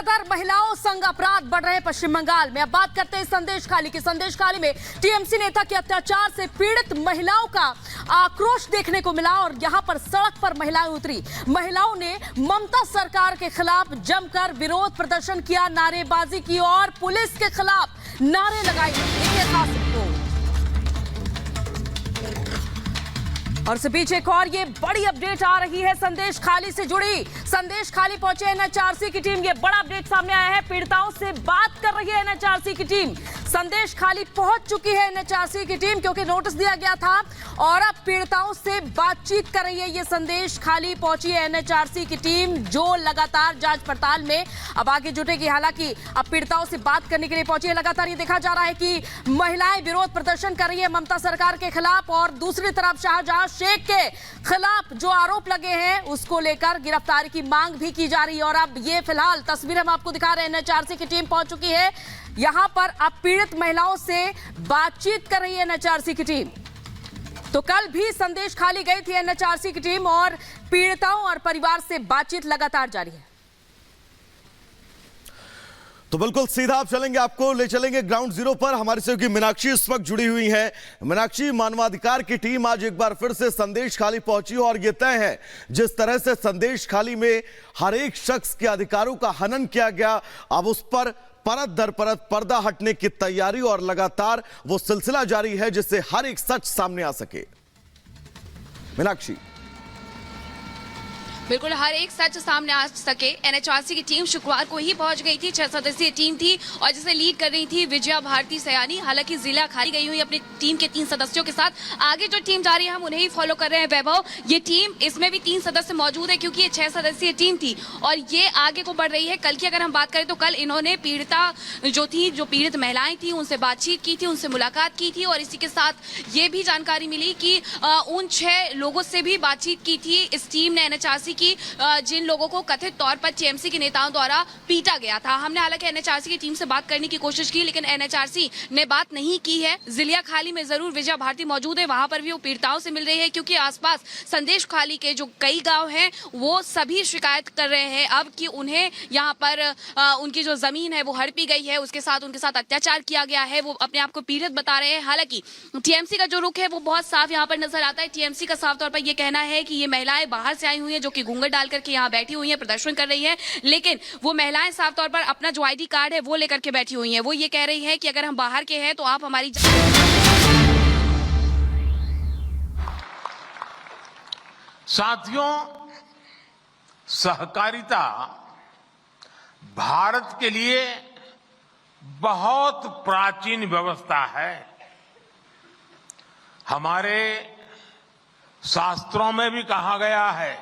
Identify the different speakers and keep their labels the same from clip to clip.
Speaker 1: लगातार महिलाओं संग अपराध बढ़ रहे पश्चिम बंगाल में। अब बात करते हैं संदेश खाली की। संदेश खाली में टीएमसी नेता के अत्याचार से पीड़ित महिलाओं का आक्रोश देखने को मिला और यहां पर सड़क पर महिलाएं उतरी। महिलाओं ने ममता सरकार के खिलाफ जमकर विरोध प्रदर्शन किया, नारेबाजी की और पुलिस के खिलाफ नारे लगाए। देखिए खास रिपोर्ट। और इस बीच एक और ये बड़ी अपडेट आ रही है संदेश खाली से जुड़ी। संदेश खाली पहुंचे एनएचआरसी की टीम। ये बड़ा अपडेट सामने आया है, पीड़िताओं से बात कर रही है एनएचआरसी की टीम। संदेश खाली पहुंच चुकी है एनएचआरसी की टीम क्योंकि नोटिस दिया गया था और अब पीड़िताओं से बातचीत कर रही है। ये संदेश खाली पहुंची है एनएचआरसी की टीम जो लगातार जांच पड़ताल में अब आगे जुटेगी। हालांकि अब पीड़िताओं से बात करने के लिए पहुंची है। लगातार ये देखा जा रहा है कि महिलाएं विरोध प्रदर्शन कर रही है ममता सरकार के खिलाफ और दूसरी तरफ शाहजहां शेख के खिलाफ जो आरोप लगे हैं उसको लेकर गिरफ्तारी की मांग भी की जा रही है। और अब ये फिलहाल तस्वीर हम आपको दिखा रहे हैं, एनएचआरसी की टीम पहुंच चुकी है यहां पर। अब पीड़ित महिलाओं से बातचीत कर रही है एनएचआरसी की टीम। तो कल भी संदेश खाली गई थी एनएचआरसी की टीम और पीड़िताओं और परिवार से बातचीत लगातार जारी है।
Speaker 2: तो बिल्कुल सीधा आप चलेंगे, आपको ले चलेंगे ग्राउंड जीरो पर। हमारे सहयोगी मीनाक्षी इस वक्त जुड़ी हुई है। मीनाक्षी, मानवाधिकार की टीम आज एक बार फिर से संदेश खाली पहुंची और यह तय है जिस तरह से संदेश खाली में हर एक शख्स के अधिकारों का हनन किया गया, अब उस पर परत दर परत पर्दा हटने की तैयारी और लगातार वो सिलसिला जारी है जिससे हर एक सच सामने आ सके। मीनाक्षी,
Speaker 3: बिल्कुल हर एक सच सामने आ सके। एनएचआरसी की टीम शुक्रवार को ही पहुंच गई थी। 6 सदस्यीय टीम थी और जिसे लीड कर रही थी विजया भारती सयानी। हालांकि जिला खाली गई हुई अपनी टीम के 3 सदस्यों के साथ। आगे जो टीम जा रही है हम उन्हें ही फॉलो कर रहे हैं वैभव। ये टीम, इसमें भी 3 सदस्य मौजूद है क्योंकि ये 6 सदस्यीय टीम थी और ये आगे को बढ़ रही है। कल की अगर हम बात करें तो कल इन्होंने पीड़िता जो पीड़ित महिलाएं थी उनसे बातचीत की थी, उनसे मुलाकात की थी और इसी के साथ ये भी जानकारी मिली कि उन 6 लोगों से भी बातचीत की थी इस टीम ने एनएचआरसी की, जिन लोगों को कथित तौर पर टीएमसी के नेताओं द्वारा पीटा गया था। हमने हालांकि एनएचआरसी की टीम से बात करने की कोशिश की लेकिन एनएचआरसी ने बात नहीं की है। जिला खाली में जरूर विजया भारती मौजूद है, वहां पर भी वो पीड़िताओं से मिल रही है क्योंकि आसपास संदेश खाली के जो कई गांव हैं वो सभी शिकायत कर रहे हैं अब कि उन्हें यहाँ पर उनकी जो जमीन है वो हड़पी गई है, उसके साथ उनके साथ अत्याचार किया गया है। वो अपने आप को पीड़ित बता रहे हैं। हालांकि टीएमसी का जो रुख है वो बहुत साफ यहाँ पर नजर आता है। टीएमसी का साफ तौर पर यह कहना है कि ये महिलाएं बाहर से आई हुई है जो कि घूंघट डाल करके यहाँ बैठी हुई हैं, प्रदर्शन कर रही हैं, लेकिन वो महिलाएं साफ तौर पर अपना जो आईडी कार्ड है वो लेकर के बैठी हुई हैं। वो ये कह रही है कि अगर हम बाहर के हैं तो आप हमारी
Speaker 4: साथियों, सहकारिता भारत के लिए बहुत प्राचीन व्यवस्था है। हमारे शास्त्रों में भी कहा गया है,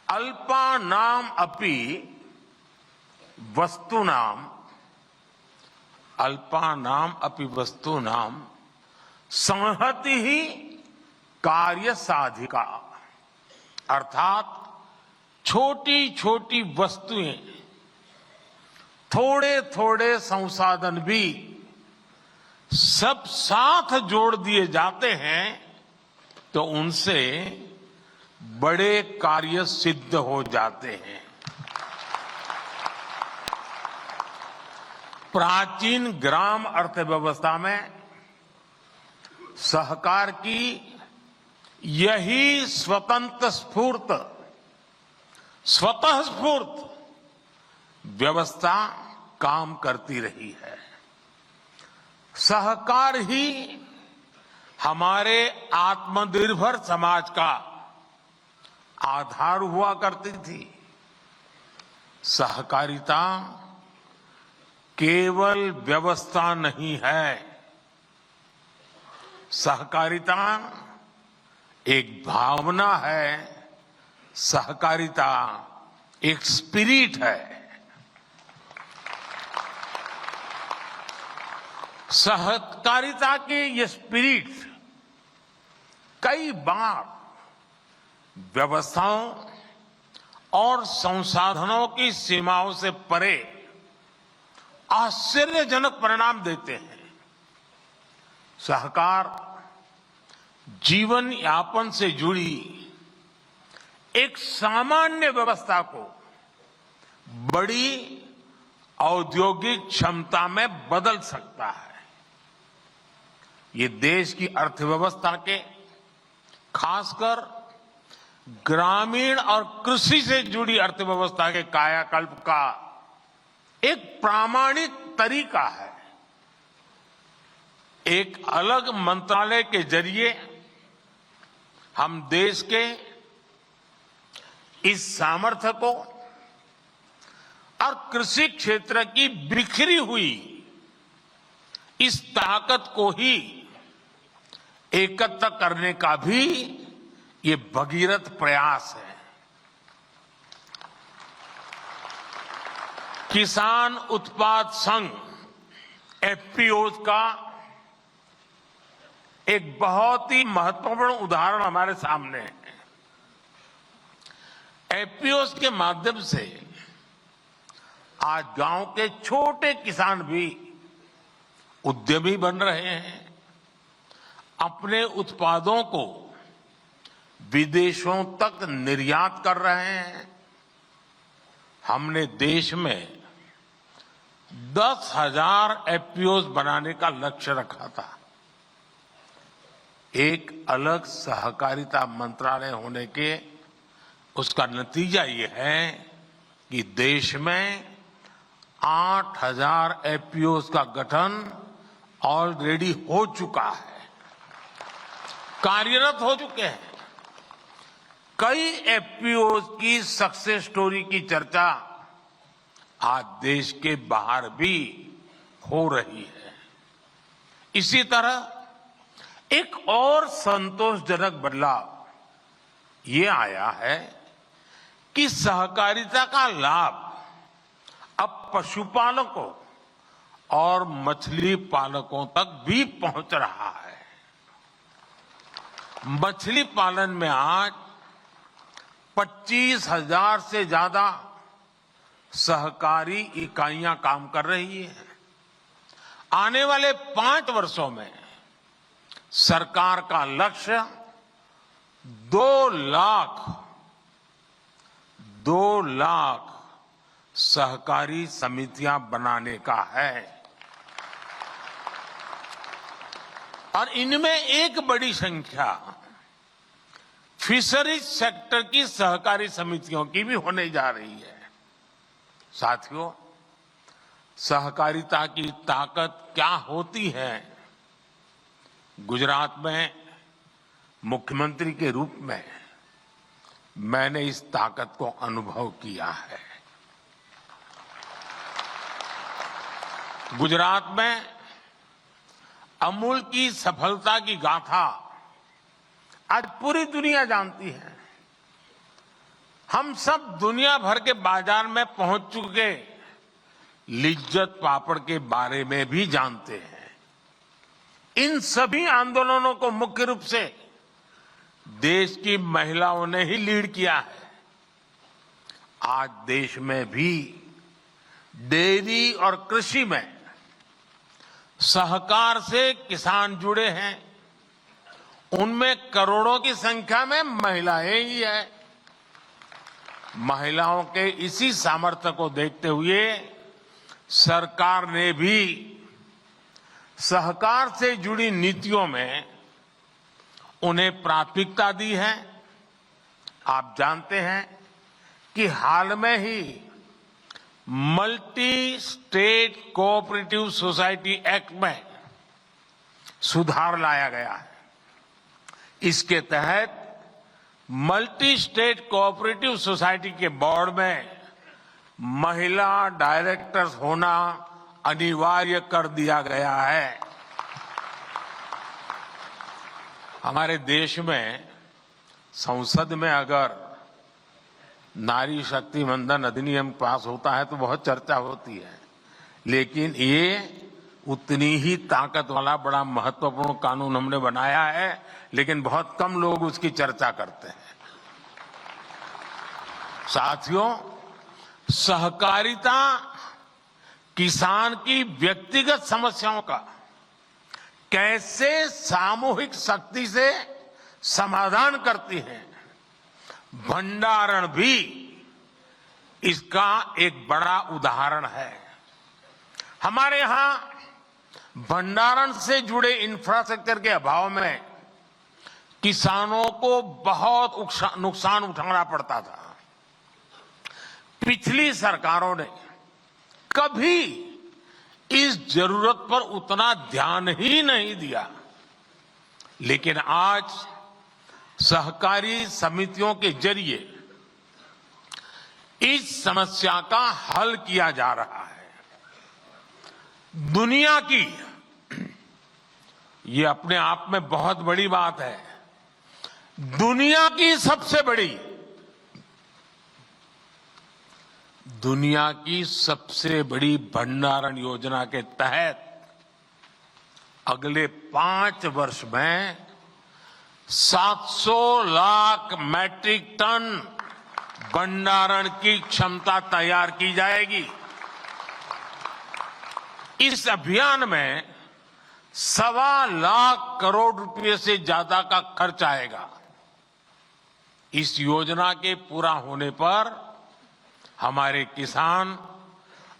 Speaker 4: अल्पानाम अपि वस्तुनाम, अल्पानाम अपि वस्तुनाम संहति ही कार्य साधिका। अर्थात छोटी छोटी वस्तुएं, थोड़े थोड़े संसाधन भी सब साथ जोड़ दिए जाते हैं तो उनसे बड़े कार्य सिद्ध हो जाते हैं। प्राचीन ग्राम अर्थव्यवस्था में सहकार की यही स्वतंत्र स्वतः स्फूर्त व्यवस्था काम करती रही है। सहकार ही हमारे आत्मनिर्भर समाज का आधार हुआ करती थी। सहकारिता केवल व्यवस्था नहीं है, सहकारिता एक भावना है, सहकारिता एक स्पिरिट है। सहकारिता के ये स्पिरिट कई बार व्यवस्थाओं और संसाधनों की सीमाओं से परे आश्चर्यजनक परिणाम देते हैं। सहकार जीवन यापन से जुड़ी एक सामान्य व्यवस्था को बड़ी औद्योगिक क्षमता में बदल सकता है। ये देश की अर्थव्यवस्था के, खासकर ग्रामीण और कृषि से जुड़ी अर्थव्यवस्था के कायाकल्प का एक प्रामाणिक तरीका है। एक अलग मंत्रालय के जरिए हम देश के इस सामर्थ्य को और कृषि क्षेत्र की बिखरी हुई इस ताकत को ही एकत्र करने का भी ये भगीरथ प्रयास है। किसान उत्पाद संघ एफपीओ का एक बहुत ही महत्वपूर्ण उदाहरण हमारे सामने है। एफपीओ के माध्यम से आज गांव के छोटे किसान भी उद्यमी बन रहे हैं, अपने उत्पादों को विदेशों तक निर्यात कर रहे हैं। हमने देश में 10,000 एफपीओ बनाने का लक्ष्य रखा था। एक अलग सहकारिता मंत्रालय होने के उसका नतीजा ये है कि देश में 8,000 एफपीओ का गठन ऑलरेडी हो चुका है, कार्यरत हो चुके हैं। कई एफपीओ की सक्सेस स्टोरी की चर्चा आज देश के बाहर भी हो रही है। इसी तरह एक और संतोषजनक बदलाव ये आया है कि सहकारिता का लाभ अब पशुपालकों और मछली पालकों तक भी पहुंच रहा है। मछली पालन में आज 25,000 से ज्यादा सहकारी इकाइयां काम कर रही हैं। आने वाले 5 वर्षों में सरकार का लक्ष्य 2 लाख सहकारी समितियां बनाने का है और इनमें एक बड़ी संख्या फिशरीज सेक्टर की सहकारी समितियों की भी होने जा रही है। साथियों, सहकारिता की ताकत क्या होती है, गुजरात में मुख्यमंत्री के रूप में मैंने इस ताकत को अनुभव किया है। गुजरात में अमूल की सफलता की गाथा आज पूरी दुनिया जानती है। हम सब दुनिया भर के बाजार में पहुंच चुके लिज्जत पापड़ के बारे में भी जानते हैं। इन सभी आंदोलनों को मुख्य रूप से देश की महिलाओं ने ही लीड किया है। आज देश में भी डेयरी और कृषि में सहकार से किसान जुड़े हैं। उनमें करोड़ों की संख्या में महिलाएं ही है। महिलाओं के इसी सामर्थ्य को देखते हुए सरकार ने भी सहकार से जुड़ी नीतियों में उन्हें प्राथमिकता दी है। आप जानते हैं कि हाल में ही multi state cooperative society act में सुधार लाया गया है। इसके तहत मल्टी स्टेट कोऑपरेटिव सोसाइटी के बोर्ड में महिला डायरेक्टर्स होना अनिवार्य कर दिया गया है। हमारे देश में संसद में अगर नारी शक्ति वंदन अधिनियम पास होता है तो बहुत चर्चा होती है, लेकिन ये उतनी ही ताकत वाला बड़ा महत्वपूर्ण कानून हमने बनाया है, लेकिन बहुत कम लोग उसकी चर्चा करते हैं। साथियों, सहकारिता किसान की व्यक्तिगत समस्याओं का कैसे सामूहिक शक्ति से समाधान करती है, भंडारण भी इसका एक बड़ा उदाहरण है। हमारे यहां भंडारण से जुड़े इंफ्रास्ट्रक्चर के अभाव में किसानों को बहुत नुकसान उठाना पड़ता था। पिछली सरकारों ने कभी इस जरूरत पर उतना ध्यान ही नहीं दिया, लेकिन आज सहकारी समितियों के जरिए इस समस्या का हल किया जा रहा है। दुनिया की, ये अपने आप में बहुत बड़ी बात है, दुनिया की सबसे बड़ी भंडारण योजना के तहत अगले 5 वर्ष में 700 लाख मैट्रिक टन भंडारण की क्षमता तैयार की जाएगी। इस अभियान में 1.25 लाख करोड़ रुपए से ज्यादा का खर्च आएगा। इस योजना के पूरा होने पर हमारे किसान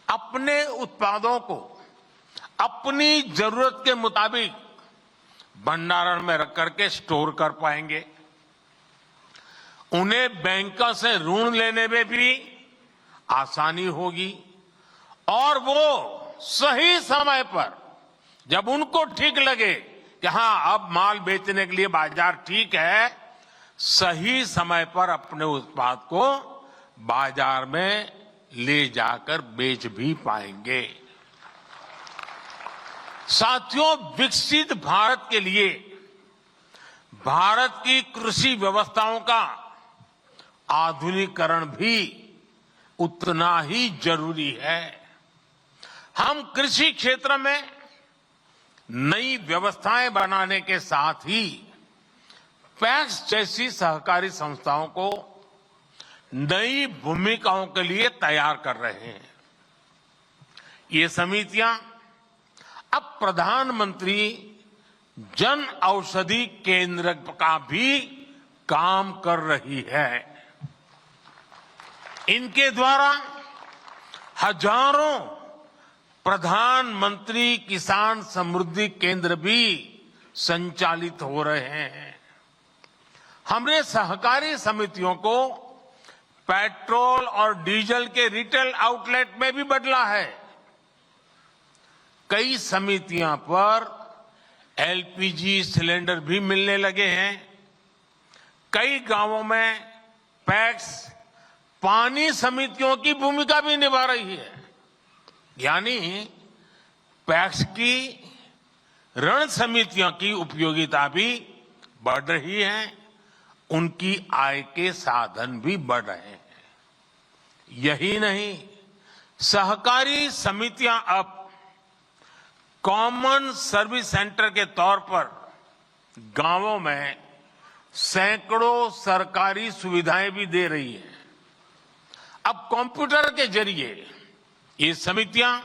Speaker 4: अपने उत्पादों को अपनी जरूरत के मुताबिक भंडारण में रख करके स्टोर कर पाएंगे। उन्हें बैंकों से ऋण लेने में भी आसानी होगी और वो सही समय पर, जब उनको ठीक लगे कि हां अब माल बेचने के लिए बाजार ठीक है, सही समय पर अपने उत्पाद को बाजार में ले जाकर बेच भी पाएंगे। साथियों, विकसित भारत के लिए भारत की कृषि व्यवस्थाओं का आधुनिकीकरण भी उतना ही जरूरी है। हम कृषि क्षेत्र में नई व्यवस्थाएं बनाने के साथ ही पैक्स जैसी सहकारी संस्थाओं को नई भूमिकाओं के लिए तैयार कर रहे हैं। ये समितियां अब प्रधानमंत्री जन औषधि केंद्र का भी काम कर रही है। इनके द्वारा हजारों प्रधानमंत्री किसान समृद्धि केंद्र भी संचालित हो रहे हैं। हमने सहकारी समितियों को पेट्रोल और डीजल के रिटेल आउटलेट में भी बदला है। कई समितियां पर एलपीजी सिलेंडर भी मिलने लगे हैं। कई गांवों में पैक्स पानी समितियों की भूमिका भी निभा रही है। यानी पैक्स की ऋण समितियों की उपयोगिता भी बढ़ रही है, उनकी आय के साधन भी बढ़ रहे हैं। यही नहीं, सहकारी समितियां अब कॉमन सर्विस सेंटर के तौर पर गांवों में सैकड़ों सरकारी सुविधाएं भी दे रही है। अब कंप्यूटर के जरिए ये समितियां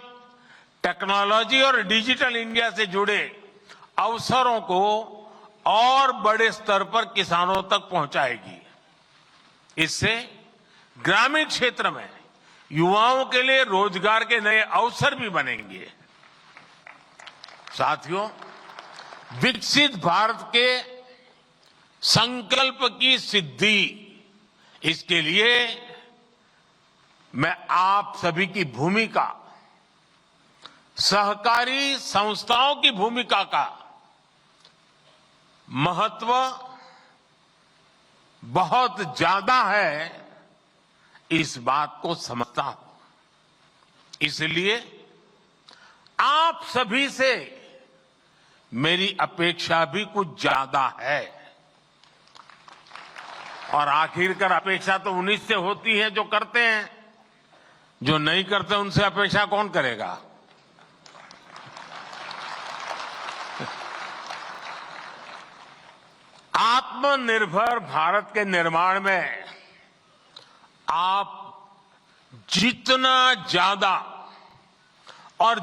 Speaker 4: टेक्नोलॉजी और डिजिटल इंडिया से जुड़े अवसरों को और बड़े स्तर पर किसानों तक पहुंचाएगी। इससे ग्रामीण क्षेत्र में युवाओं के लिए रोजगार के नए अवसर भी बनेंगे। साथियों, विकसित भारत के संकल्प की सिद्धि, इसके लिए मैं आप सभी की भूमिका, सहकारी संस्थाओं की भूमिका का महत्व बहुत ज्यादा है, इस बात को समझता हूं। इसलिए आप सभी से मेरी अपेक्षा भी कुछ ज्यादा है। और आखिरकार अपेक्षा तो उन्हीं से होती है जो करते हैं। जो नहीं करते उनसे अपेक्षा कौन करेगा? आत्मनिर्भर भारत के निर्माण में आप जितना ज्यादा और